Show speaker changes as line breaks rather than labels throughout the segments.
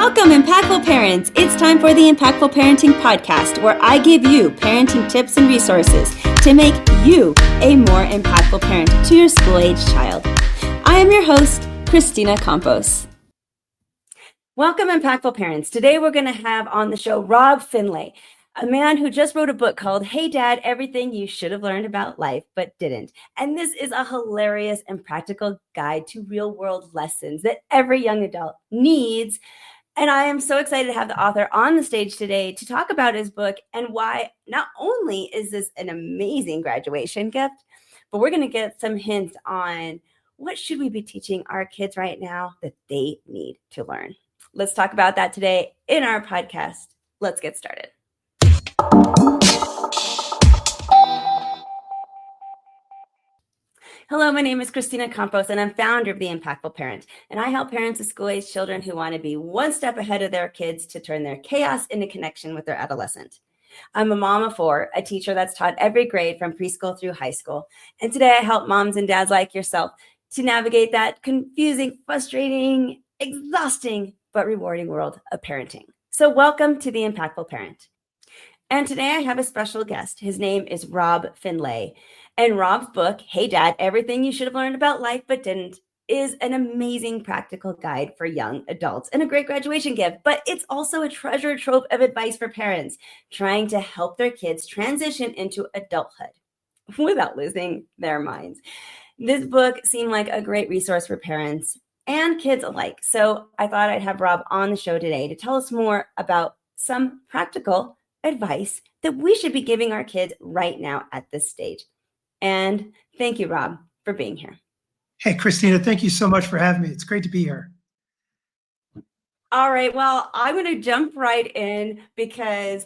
Welcome, Impactful Parents. It's time for the Impactful Parenting Podcast, where I give you parenting tips and resources to make you a more impactful parent to your school-age child. I am your host, Christina Campos. Welcome, Impactful Parents. Today we're going to have on the show Rob Finlay, a man who just wrote a book called Hey Dad, Everything You Should Have Learned About Life But Didn't. And this is a hilarious and practical guide to real-world lessons that every young adult needs. And I am so excited to have the author on the stage today to talk about his book and why not only is this an amazing graduation gift, but we're going to get some hints on what should we be teaching our kids right now that they need to learn. Let's talk about that today in our podcast. Let's get started. Hello, my name is Christina Campos, and I'm founder of The Impactful Parent. And I help parents of school-age children who want to be one step ahead of their kids to turn their chaos into connection with their adolescent. I'm a mom of four, a teacher that's taught every grade from preschool through high school. And today I help moms and dads like yourself to navigate that confusing, frustrating, exhausting, but rewarding world of parenting. So welcome to The Impactful Parent. And today I have a special guest. His name is Rob Finlay. And Rob's book, Hey Dad, Everything You Should Have Learned About Life But Didn't, is an amazing practical guide for young adults and a great graduation gift. But it's also a treasure trove of advice for parents trying to help their kids transition into adulthood without losing their minds. This book seemed like a great resource for parents and kids alike. So I thought I'd have Rob on the show today to tell us more about some practical advice that we should be giving our kids right now at this stage. And thank you, Rob, for being here.
Hey, Christina, thank you so much for having me. It's great to be here.
All right. Well, I'm going to jump right in because,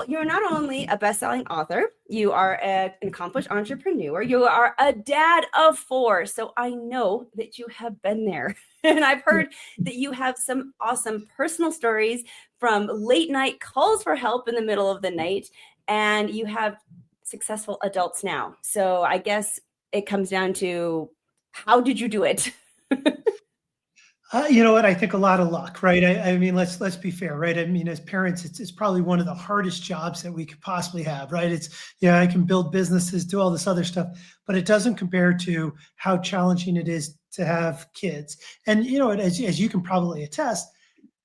you're not only a best-selling author, you are an accomplished entrepreneur, you are a dad of four. So I know that you have been there. And I've heard that you have some awesome personal stories from late night calls for help in the middle of the night. And you have successful adults now. So I guess it comes down to, how did you do it?
You know what? I think a lot of luck, right? I mean, let's be fair, right? I mean, as parents, it's probably one of the hardest jobs that we could possibly have, right? It's, I can build businesses, do all this other stuff, but it doesn't compare to how challenging it is to have kids. And, as you can probably attest,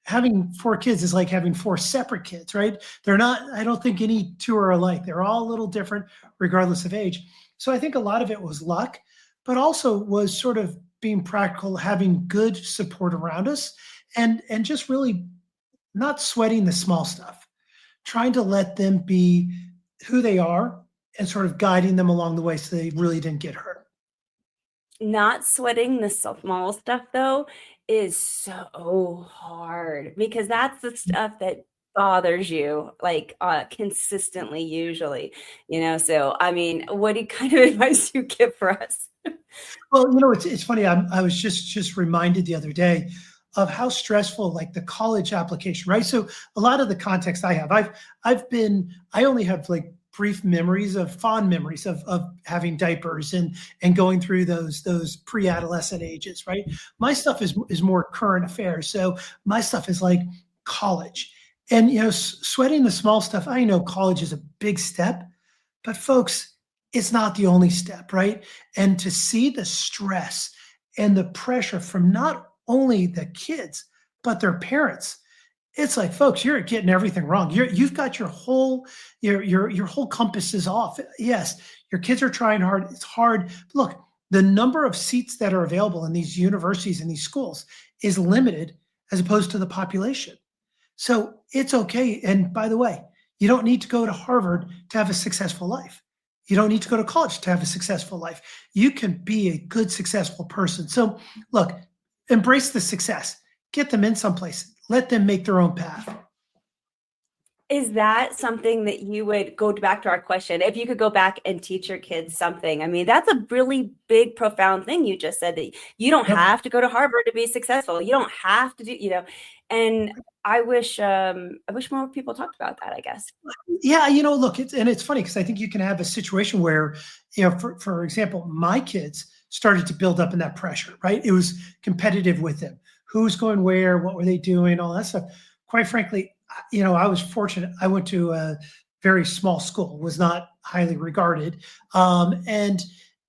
having four kids is like having four separate kids, right? They're not, I don't think any two are alike. They're all a little different regardless of age. So I think a lot of it was luck, but also was sort of being practical, having good support around us, and just really not sweating the small stuff, trying to let them be who they are and sort of guiding them along the way so they really didn't get hurt.
Not sweating the small stuff, though, is so hard because that's the stuff that bothers you like consistently, usually, So, I mean, what kind of advice do you give for us?
Well, it's funny. I was just reminded the other day of how stressful, like the college application, right? So a lot of the context I have, I only have like brief memories of fond memories of having diapers and going through those pre-adolescent ages, right? My stuff is more current affairs. So my stuff is like college, and sweating the small stuff. I know college is a big step, but folks, it's not the only step, right? And to see the stress and the pressure from not only the kids, but their parents, it's like, folks, you're getting everything wrong. You've got your whole compass is off. Yes, your kids are trying hard. It's hard. Look, the number of seats that are available in these universities and these schools is limited as opposed to the population. So it's okay. And by the way, you don't need to go to Harvard to have a successful life. You don't need to go to college to have a successful life. You can be a good, successful person. So look, embrace the success. Get them in someplace. Let them make their own path.
Is that something that you would go back to our question? If you could go back and teach your kids something, I mean, that's a really big, profound thing you just said, that you don't have to go to Harvard to be successful. You don't have to do, and I wish more people talked about that, I guess.
Yeah, look, it's funny because I think you can have a situation where, for example, my kids started to build up in that pressure, right? It was competitive with them. Who's going where? What were they doing? All that stuff. Quite frankly, I was fortunate. I went to a very small school, was not highly regarded. And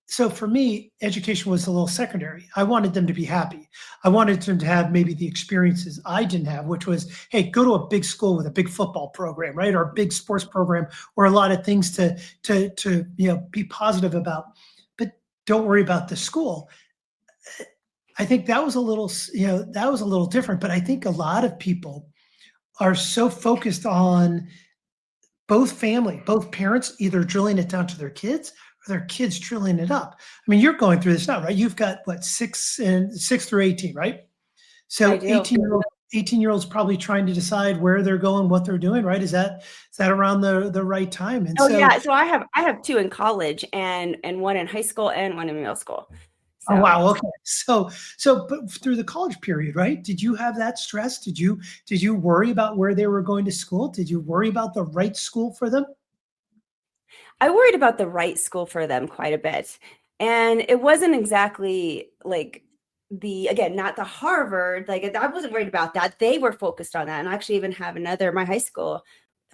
so for me, education was a little secondary. I wanted them to be happy. I wanted them to have maybe the experiences I didn't have, which was, hey, go to a big school with a big football program, right? Or a big sports program, or a lot of things to be positive about. But don't worry about the school. I think that was a little different. But I think a lot of people are so focused on both parents either drilling it down to their kids or their kids drilling it up. I mean, you're going through this now, right? You've got what, six through 18, right?
I
So
do.
18-year olds probably trying to decide where they're going, what they're doing, right? Is that around the right time? And
Oh
so,
yeah. So I have two in college and one in high school and one in middle school.
oh
So
wow, okay. But through the college period, right? Did you have that stress? Did you worry about where they were going to school? Did you worry about the right school for them?
I worried about the right school for them quite a bit. And it wasn't exactly like again, not the Harvard, like I wasn't worried about that. They were focused on that. And I actually even have my high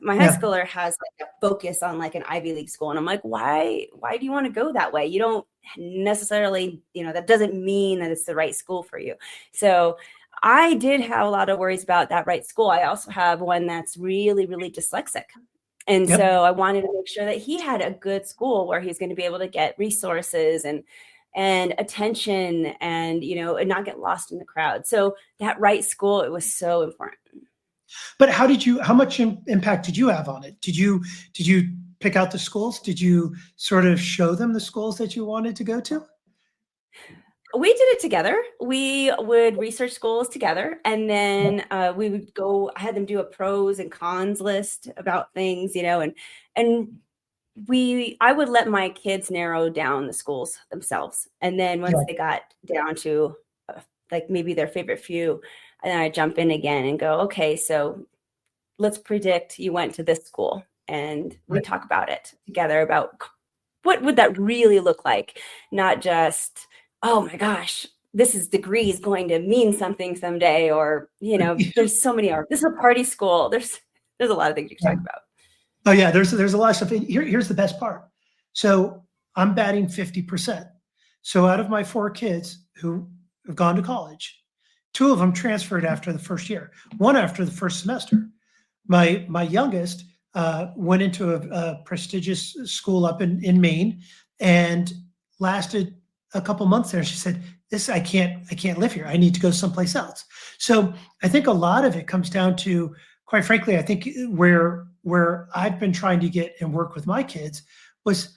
Yeah.
schooler has like a focus on like an Ivy League school. And I'm like, why do you want to go that way? You don't necessarily, that doesn't mean that it's the right school for you. So I did have a lot of worries about that right school. I also have one that's really, really dyslexic. And so
Yep.
I wanted to make sure that he had a good school where he's going to be able to get resources and attention and not get lost in the crowd. So that right school, it was so important.
But how much impact did you have on it? Did you pick out the schools? Did you sort of show them the schools that you wanted to go to?
We did it together. We would research schools together, and then we would go. I had them do a pros and cons list about things, and I would let my kids narrow down the schools themselves, and then once
Yeah.
they got down to like maybe their favorite few, and then I jump in again and go, okay, so let's predict you went to this school, and we
Right.
talk about it together about what would that really look like, not just, oh my gosh, this is degree is going to mean something someday, or there's so many, or this is a party school. There's a lot of things you can talk about.
Oh yeah, there's a lot of stuff. Here's the best part. So I'm batting 50%. So out of my four kids who have gone to college, two of them transferred after the first year, one after the first semester. My youngest went into a prestigious school up in Maine and lasted a couple months there. She said, "This I can't live here. I need to go someplace else." So I think a lot of it comes down to, quite frankly, I think where I've been trying to get and work with my kids was,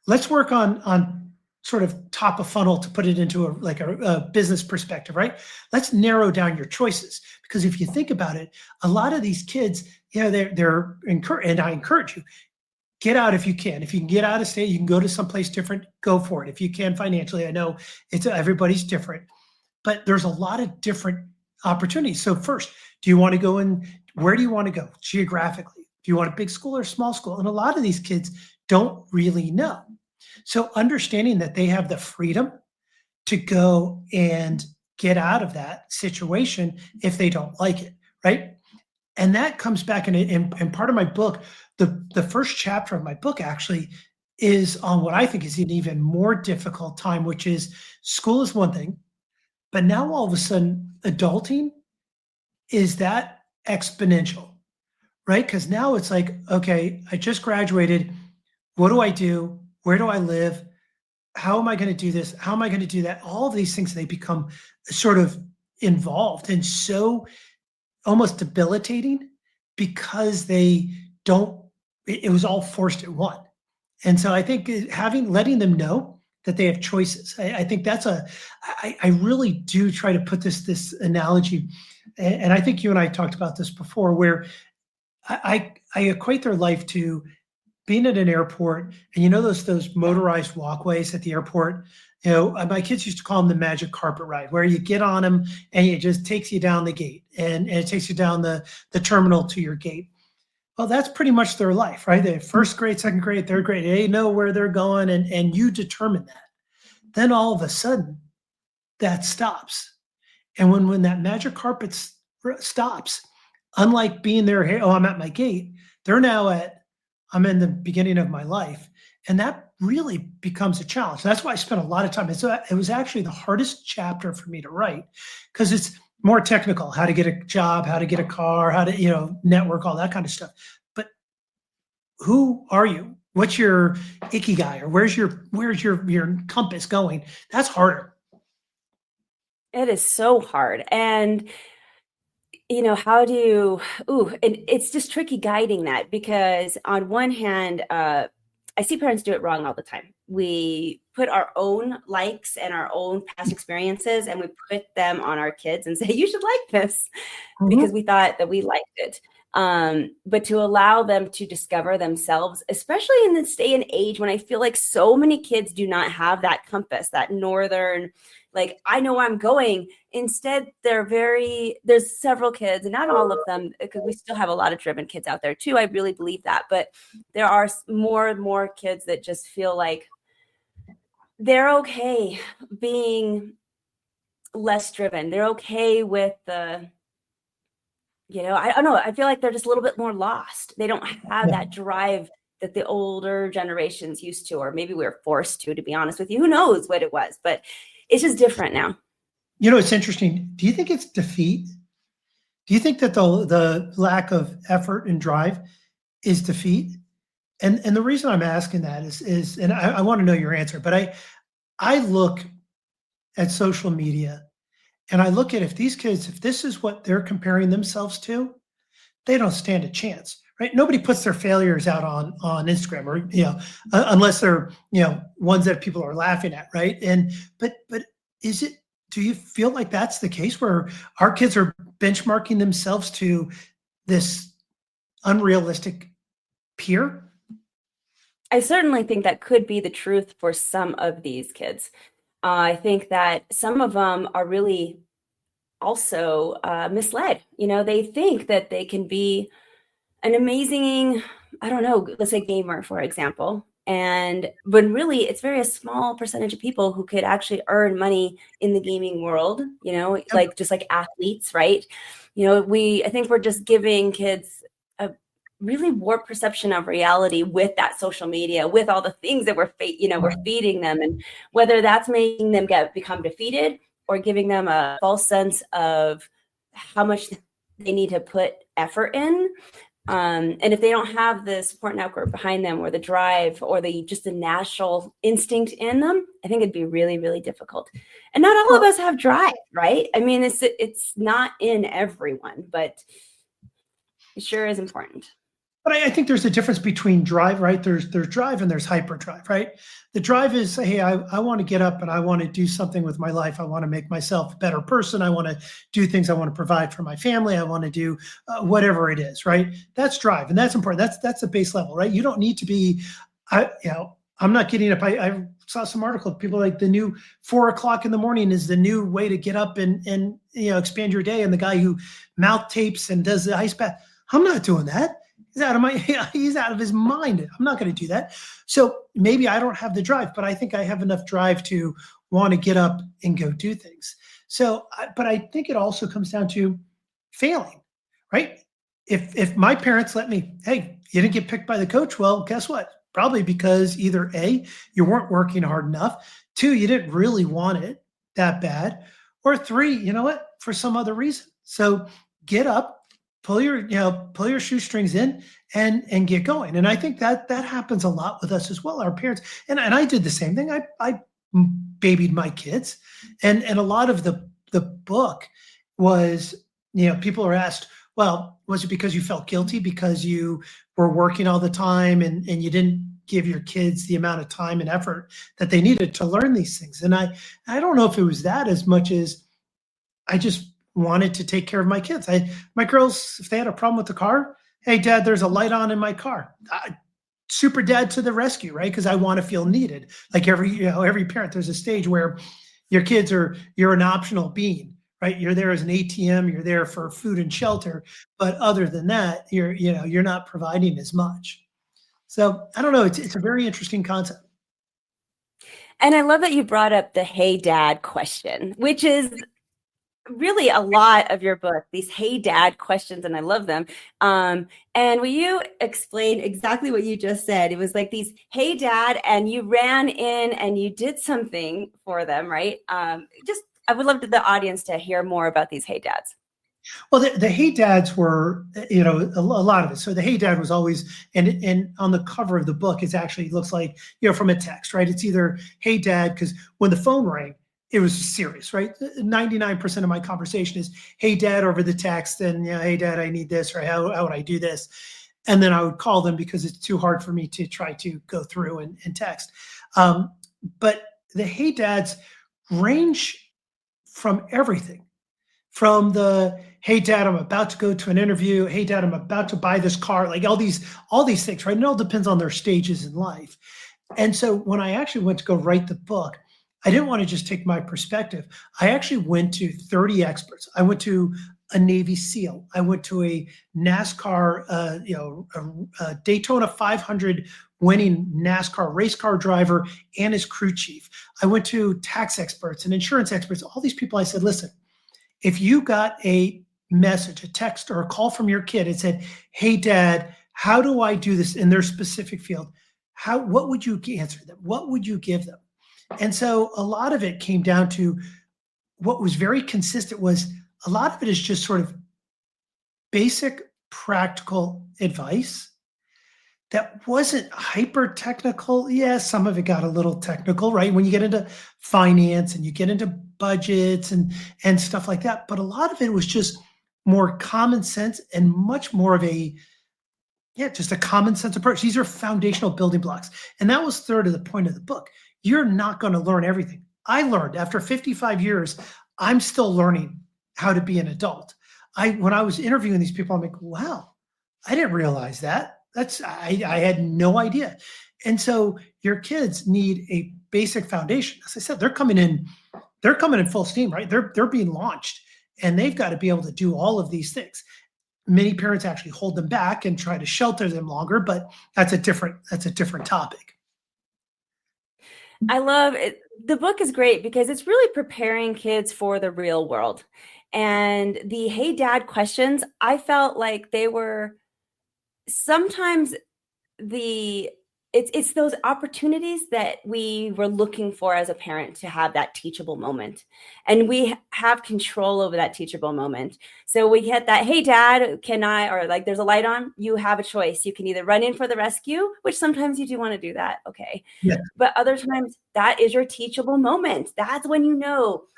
let's work on sort of top of funnel to put it into a business perspective, right? Let's narrow down your choices, because if you think about it, a lot of these kids, they're encouraged, and I encourage you, get out if you can. If you can get out of state, you can go to someplace different, go for it. If you can financially, I know everybody's different, but there's a lot of different opportunities. So first, do you want to go in? Where do you want to go geographically? Do you want a big school or a small school? And a lot of these kids don't really know. So understanding that they have the freedom to go and get out of that situation if they don't like it, right? And that comes back in part of my book. The first chapter of my book actually is on what I think is an even more difficult time, which is school is one thing, but now all of a sudden adulting is that exponential, right? Because now it's like, okay, I just graduated. What do I do? Where do I live? How am I going to do this? How am I going to do that? All of these things, they become sort of involved and so almost debilitating, because they don't, it was all forced at one. And so I think letting them know that they have choices. I think I really do try to put this analogy, and I think you and I talked about this before, where I equate their life to being at an airport, and those motorized walkways at the airport. My kids used to call them the magic carpet ride, where you get on them and it just takes you down the gate, and it takes you down the terminal to your gate. Well, that's pretty much their life, right? The first grade, second grade, third grade, they know where they're going, and you determine that. then all of a sudden that stops. And when that magic carpet stops, unlike being there, hey, oh, I'm at my gate, they're now at, I'm in the beginning of my life. And that really becomes a challenge. That's why I spent a lot of time. It was actually the hardest chapter for me to write because it's more technical, how to get a job, how to get a car, how to, network, all that kind of stuff. But who are you? What's your ikigai, or where's your compass going? That's harder.
It is so hard. And how do you, and it's just tricky guiding that because on one hand, I see parents do it wrong all the time. We put our own likes and our own past experiences and we put them on our kids and say, you should like this because
Mhm.
we thought that we liked it. But to allow them to discover themselves, especially in this day and age when I feel like so many kids do not have that compass, that northern, like, I know where I'm going. Instead, there's several kids, and not all of them, because we still have a lot of driven kids out there too. I really believe that. But there are more and more kids that just feel like they're okay being less driven. They're okay with I don't know. I feel like they're just a little bit more lost. They don't have
Yeah.
that drive that the older generations used to, or maybe we were forced to be honest with you. Who knows what it was, but it's just different now.
It's interesting. Do you think it's defeat? Do you think that the lack of effort and drive is defeat? And the reason I'm asking that is and I want to know your answer, but I look at social media and I look at if these kids, if this is what they're comparing themselves to, they don't stand a chance, right? Nobody puts their failures out on Instagram, or unless they're ones that people are laughing at, right? And but is it? Do you feel like that's the case where our kids are benchmarking themselves to this unrealistic peer?
I certainly think that could be the truth for some of these kids. I think that some of them are really also misled. They think that they can be an amazing, I don't know, let's say gamer, for example. And but really, it's very a small percentage of people who could actually earn money in the gaming world,
Yep.
like just like athletes, right? I think we're just giving kids a really warped perception of reality with that social media, with all the things that we're feeding them, and whether that's making them become defeated or giving them a false sense of how much they need to put effort in. And if they don't have the support network behind them, or the drive, or the natural instinct in them, I think it'd be really, really difficult. And not all of
Well,
us have drive, right? I mean, it's not in everyone, but it sure is important.
but I think there's a difference between drive, right? There's drive and there's hyperdrive, right? The drive is, hey, I want to get up and I want to do something with my life. I want to make myself a better person. I want to do things. I want to provide for my family. I want to do whatever it is, right? That's drive, and that's important. That's the base level, right? You don't need to be, I'm not getting up. I saw some article. People like the new 4 o'clock in the morning is the new way to get up and expand your day. And the guy who mouth tapes and does the ice bath. I'm not doing that. He's out of his mind. I'm not going to do that. So maybe I don't have the drive, but I think I have enough drive to want to get up and go do things. So, but I think it also comes down to failing, right? If my parents let me, hey, you didn't get picked by the coach, well, guess what? Probably because either A, you weren't working hard enough, two, you didn't really want it that bad, or three, you know what, for some other reason. So get up, pull your shoestrings in and get going. And I think that happens a lot with us as well, our parents. And I did the same thing. I babied my kids, and a lot of the book was, people are asked, well, was it because you felt guilty because you were working all the time and you didn't give your kids the amount of time and effort that they needed to learn these things? And I don't know if it was that as much as I just wanted to take care of my kids. My girls, if they had a problem with the car, hey, Dad, there's a light on in my car. Super dad to the rescue, right? Because I want to feel needed. Like every parent, there's a stage where you're an optional being, right? You're there as an ATM. You're there for food and shelter, but other than that, you're not providing as much. So I don't know. It's a very interesting concept.
And I love that you brought up the "Hey Dad" question, which is really a lot of your book, these "Hey Dad" questions, and I love them. And will you explain exactly what you just said? It was like these "Hey Dad," and you ran in and you did something for them, right? Just I would love the audience to hear more about these "Hey Dads."
Well, the Hey Dads were, a lot of it. So the Hey Dad was always, and on the cover of the book, it actually looks like, from a text, right? It's either Hey Dad, because when the phone rang, it was serious, right? 99% of my conversation is Hey Dad over the text, and Hey Dad, I need this, or how would I do this? And then I would call them because it's too hard for me to try to go through and text. Um, but the Hey Dads range from everything, from the Hey Dad, I'm about to go to an interview, Hey Dad, I'm about to buy this car, like all these things, right? And it all depends on their stages in life. And so when I actually went to go write the book, I didn't want to just take my perspective. I actually went to 30 experts. I went to a Navy SEAL. I went to a NASCAR, a Daytona 500 winning NASCAR race car driver and his crew chief. I went to tax experts and insurance experts. All these people, I said, listen, if you got a message, a text, or a call from your kid and said, "Hey, Dad, how do I do this in their specific field?" What would you answer them? What would you give them? And so a lot of it came down to what was very consistent was a lot of it is just sort of basic practical advice that wasn't hyper technical. Yeah, some of it got a little technical, right? When you get into finance and you get into budgets and stuff like that, but a lot of it was just more common sense and much more of a, just a common sense approach. These are foundational building blocks. And that was third of the point of the book. You're not going to learn everything. I learned after 55 years, I'm still learning how to be an adult. When I was interviewing these people, I'm like, wow, I didn't realize that. I had no idea. And so your kids need a basic foundation. As I said, they're coming in full steam, right? They're being launched and they've got to be able to do all of these things. Many parents actually hold them back and try to shelter them longer, but that's a different topic.
I love it. The book is great because it's really preparing kids for the real world. And the "Hey Dad" questions, I felt like they were sometimes the it's those opportunities that we were looking for as a parent to have that teachable moment, and we have control over that teachable moment. So we get that, "Hey Dad, can I," or like, "There's a light on," you have a choice. You can either run in for the rescue, which sometimes you do want to do that, okay,
Yeah.
but other times that is your teachable moment. That's when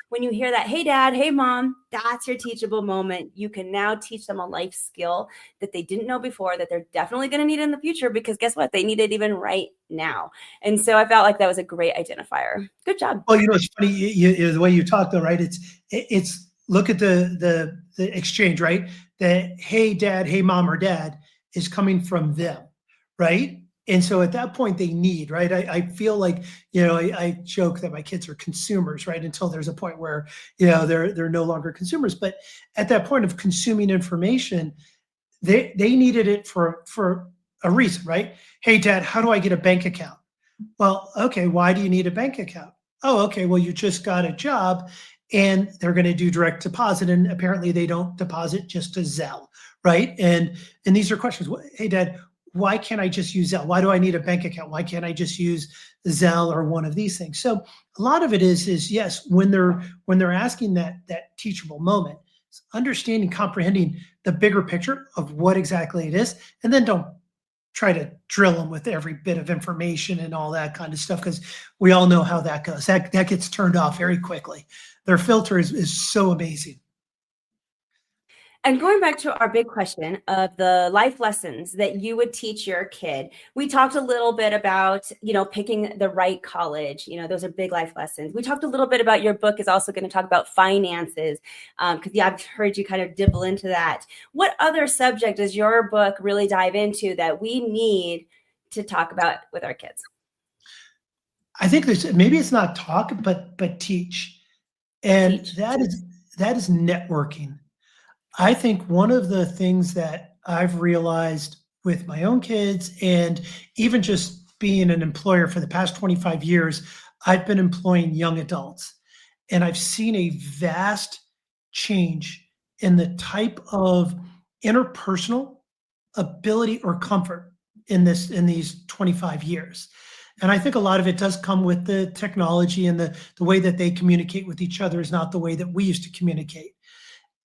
when you hear that, "Hey Dad, hey Mom," that's your teachable moment. You can now teach them a life skill that they didn't know before, that they're definitely going to need in the future, because guess what? They need it even right now. And so I felt like that was a great identifier. Good job.
Well, it's funny, the way you talk though, right? It's look at the exchange, right? The Hey Dad, hey Mom or Dad is coming from them, right? And so at that point they need, right? I feel like, I joke that my kids are consumers, right? Until there's a point where, they're no longer consumers. But at that point of consuming information, they needed it for a reason, right? Hey Dad, how do I get a bank account? Well, okay, why do you need a bank account? Oh, okay, well, you just got a job and they're going to do direct deposit. And apparently they don't deposit just to Zelle, right? And these are questions. Hey, Dad, why can't I just use Zelle? Why do I need a bank account? Why can't I just use Zelle or one of these things? So a lot of it is yes, when they're asking that teachable moment, understanding, comprehending the bigger picture of what exactly it is, and then don't try to drill them with every bit of information and all that kind of stuff, because we all know how that goes. That gets turned off very quickly. Their filter is so amazing.
And going back to our big question of the life lessons that you would teach your kid, we talked a little bit about, picking the right college. Those are big life lessons. We talked a little bit about your book is also going to talk about finances, because I've heard you kind of dibble into that. What other subject does your book really dive into that we need to talk about with our kids?
I think maybe it's not talk, but teach, and
Teach.
that is networking. I think one of the things that I've realized with my own kids and even just being an employer for the past 25 years I've been employing young adults, and I've seen a vast change in the type of interpersonal ability or comfort in these 25 years. And I think a lot of it does come with the technology, and the way that they communicate with each other is not the way that we used to communicate.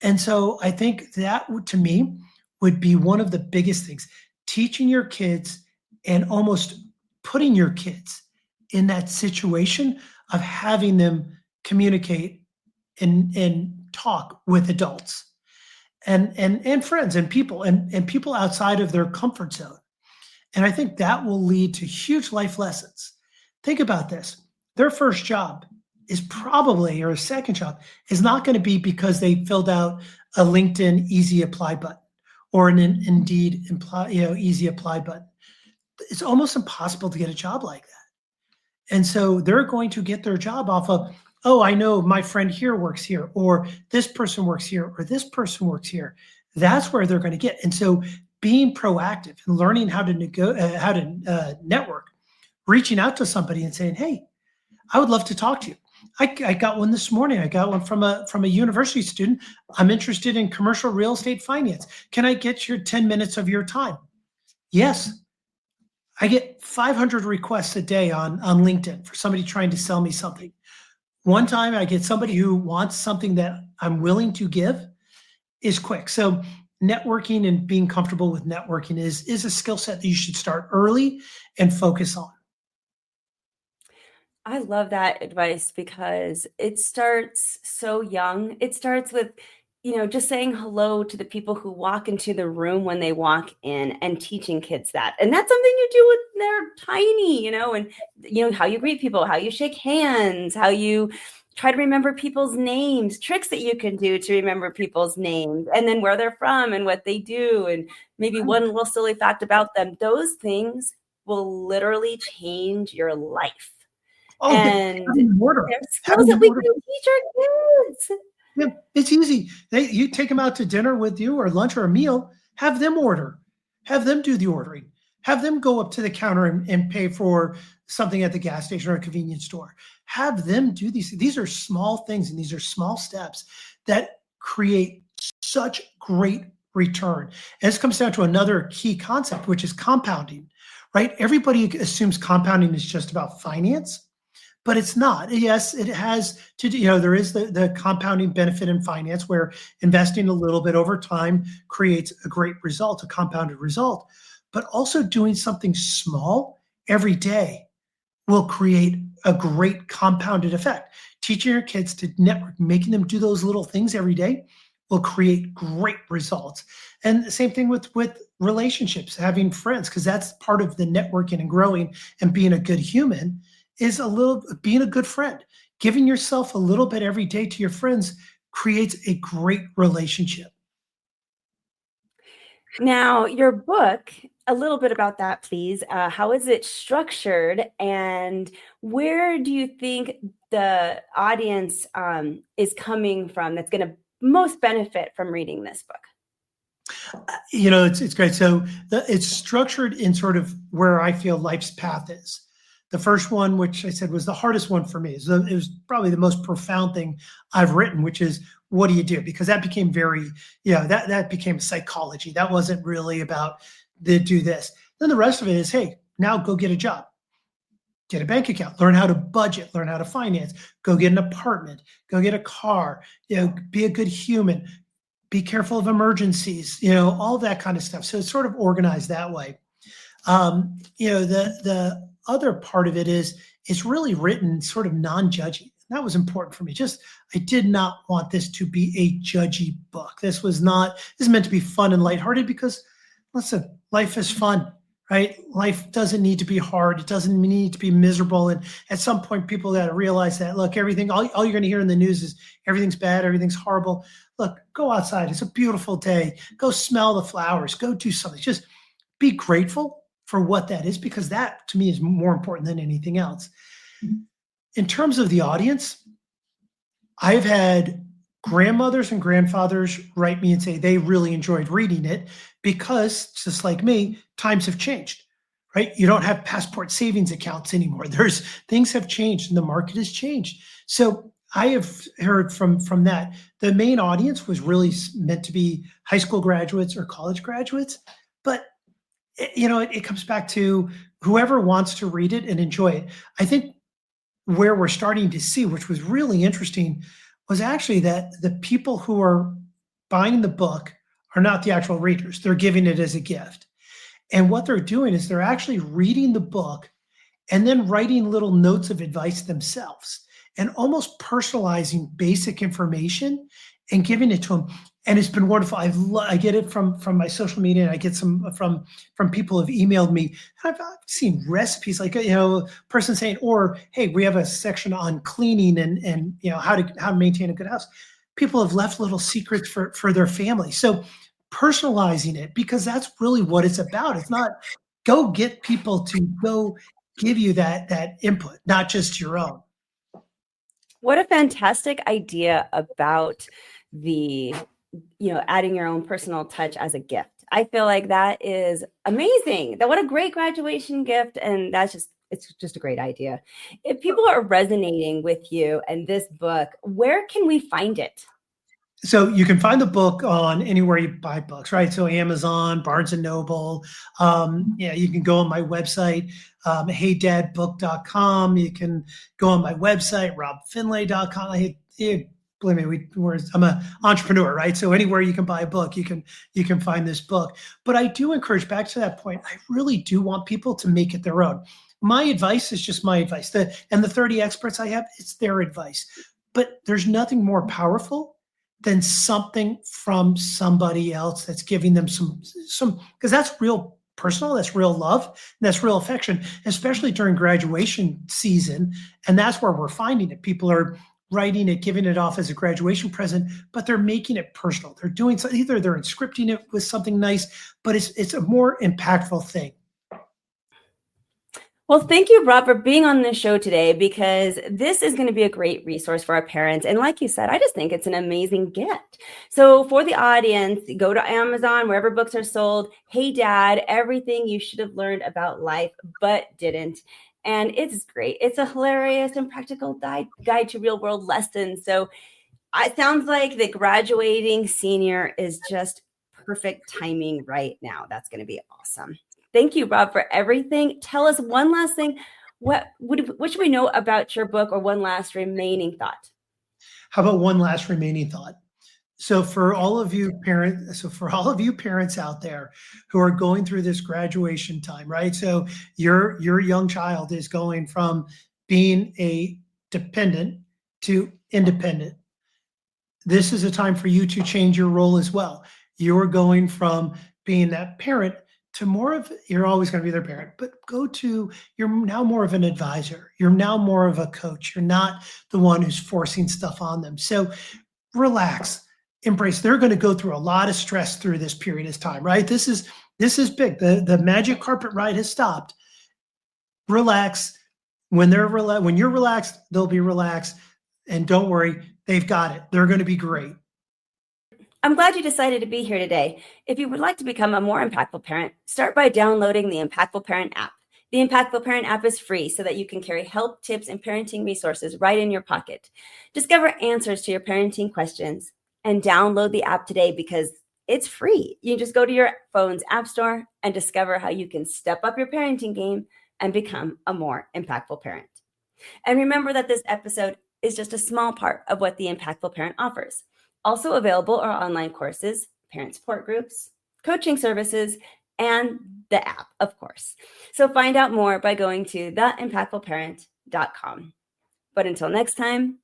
And so I think that to me would be one of the biggest things, teaching your kids and almost putting your kids in that situation of having them communicate and talk with adults and friends and people and people outside of their comfort zone. And I think that will lead to huge life lessons. Think about this. Their first job is probably, or a second job, is not going to be because they filled out a LinkedIn easy apply button or an Indeed easy apply button. It's almost impossible to get a job like that. And so they're going to get their job off of, oh, I know my friend here works here, or this person works here, or this person works here. That's where they're going to get. And so being proactive and learning how to network, reaching out to somebody and saying, "Hey, I would love to talk to you." I got one this morning. I got one from a university student. I'm interested in commercial real estate finance. Can I get your 10 minutes of your time? Yes. I get 500 requests a day on LinkedIn for somebody trying to sell me something. One time I get somebody who wants something that I'm willing to give is quick. So networking and being comfortable with networking is a skill set that you should start early and focus on.
I love that advice because it starts so young. It starts with, just saying hello to the people who walk into the room when they walk in and teaching kids that. And that's something you do when they're tiny, and how you greet people, how you shake hands, how you try to remember people's names, tricks that you can do to remember people's names, and then where they're from and what they do, and maybe one little silly fact about them. Those things will literally change your life.
Oh,
And
having them order,
there's skills
having
that
them
we
order.
can teach our kids.
Yeah, it's easy. You take them out to dinner with you or lunch or a meal, have them order, have them do the ordering, have them go up to the counter and pay for something at the gas station or a convenience store. Have them do these. These are small things and these are small steps that create such great return. And this comes down to another key concept, which is compounding, right? Everybody assumes compounding is just about finance, but it's not. Yes, it has to do, there is the compounding benefit in finance where investing a little bit over time creates a great result, a compounded result. But also doing something small every day will create a great compounded effect. Teaching your kids to network, making them do those little things every day will create great results. And the same thing with relationships, having friends, because that's part of the networking and growing and being a good human is being a good friend. Giving yourself a little bit every day to your friends creates a great relationship.
Now, your book, a little bit about that, please. How is it structured, and where do you think the audience is coming from that's going to most benefit from reading this book?
It's great. So it's structured in sort of where I feel life's path is. The first one, which I said was the hardest one for me, it was probably the most profound thing I've written, which is what do you do? Because that became that became psychology. That wasn't really about do this. Then the rest of it is, hey, now go get a job, get a bank account, learn how to budget, learn how to finance, go get an apartment, go get a car, be a good human, be careful of emergencies, all that kind of stuff. So it's sort of organized that way. The other part of it is it's really written sort of non-judgy. That was important for me. I did not want this to be a judgy book. This is meant to be fun and lighthearted because, listen, life is fun, right? Life doesn't need to be hard. It doesn't need to be miserable. And at some point, people got to realize that, look, all you're going to hear in the news is everything's bad, everything's horrible. Look, go outside. It's a beautiful day. Go smell the flowers. Go do something. Just be grateful for what that is, because that to me is more important than anything else. In terms of the audience, I've had grandmothers and grandfathers write me and say they really enjoyed reading it because, just like me, times have changed. right? You don't have passport savings accounts anymore. Things have changed and the market has changed. So I have heard from that, the main audience was really meant to be high school graduates or college graduates. But it comes back to whoever wants to read it and enjoy it. I think where we're starting to see, which was really interesting, was actually that the people who are buying the book are not the actual readers. They're giving it as a gift. And what they're doing is they're actually reading the book and then writing little notes of advice themselves and almost personalizing basic information and giving it to them. And it's been wonderful. I get it from my social media, and I get some from people who have emailed me. I've seen recipes like person saying, or hey, we have a section on cleaning and how to maintain a good house. People have left little secrets for their family. So personalizing it, because that's really what it's about. It's not go get people to go give you that input, not just your own.
What a fantastic idea about the, adding your own personal touch as a gift. I feel like that is amazing. What a great graduation gift. And it's just a great idea. If people are resonating with you and this book, where can we find it?
So you can find the book on anywhere you buy books, right? So Amazon, Barnes and Noble. You can go on my website, heydadbook.com. You can go on my website, robfinlay.com. Believe me, I'm an entrepreneur, right? So anywhere you can buy a book, you can find this book. But I do encourage, back to that point, I really do want people to make it their own. My advice is just my advice. The 30 experts I have, it's their advice. But there's nothing more powerful than something from somebody else that's giving them some, because that's real personal, that's real love, and that's real affection, especially during graduation season. And that's where we're finding it. People are writing it, giving it off as a graduation present, but they're making it personal. They're doing something, either they're scripting it with something nice, but it's a more impactful thing.
Well, thank you, Rob, for being on the show today, because this is going to be a great resource for our parents. And like you said, I just think it's an amazing gift. So for the audience, go to Amazon, wherever books are sold. Hey, Dad, everything you should have learned about life, but didn't. And it's great. It's a hilarious and practical guide to real world lessons. So it sounds like the graduating senior is just perfect timing right now. That's going to be awesome. Thank you, Rob, for everything. Tell us one last thing. What should we know about your book, or one last remaining thought?
How about one last remaining thought? So for all of you parents out there who are going through this graduation time, right? So your young child is going from being a dependent to independent. This is a time for you to change your role as well. You're going from being that parent to more of, you're always going to be their parent, but you're now more of an advisor. You're now more of a coach. You're not the one who's forcing stuff on them. So relax, embrace. They're going to go through a lot of stress through this period of time, right? This is big. The magic carpet ride has stopped. Relax. When you're relaxed, they'll be relaxed. And don't worry, they've got it. They're going to be great.
I'm glad you decided to be here today. If you would like to become a more impactful parent, start by downloading the Impactful Parent app. The Impactful Parent app is free so that you can carry help, tips, and parenting resources right in your pocket. Discover answers to your parenting questions and download the app today, because it's free. You just go to your phone's app store and discover how you can step up your parenting game and become a more impactful parent. And remember that this episode is just a small part of what the Impactful Parent offers. Also available are online courses, parent support groups, coaching services, and the app, of course. So find out more by going to theimpactfulparent.com. But until next time,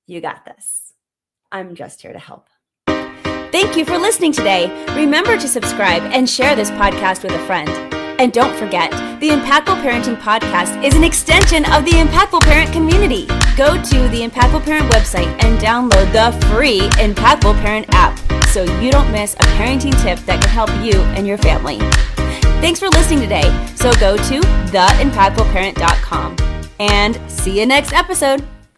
you got this. I'm just here to help. Thank you for listening today. Remember to subscribe and share this podcast with a friend. And don't forget, the Impactful Parenting Podcast is an extension of the Impactful Parent community. Go to the Impactful Parent website and download the free Impactful Parent app so you don't miss a parenting tip that can help you and your family. Thanks for listening today. So go to theimpactfulparent.com and see you next episode.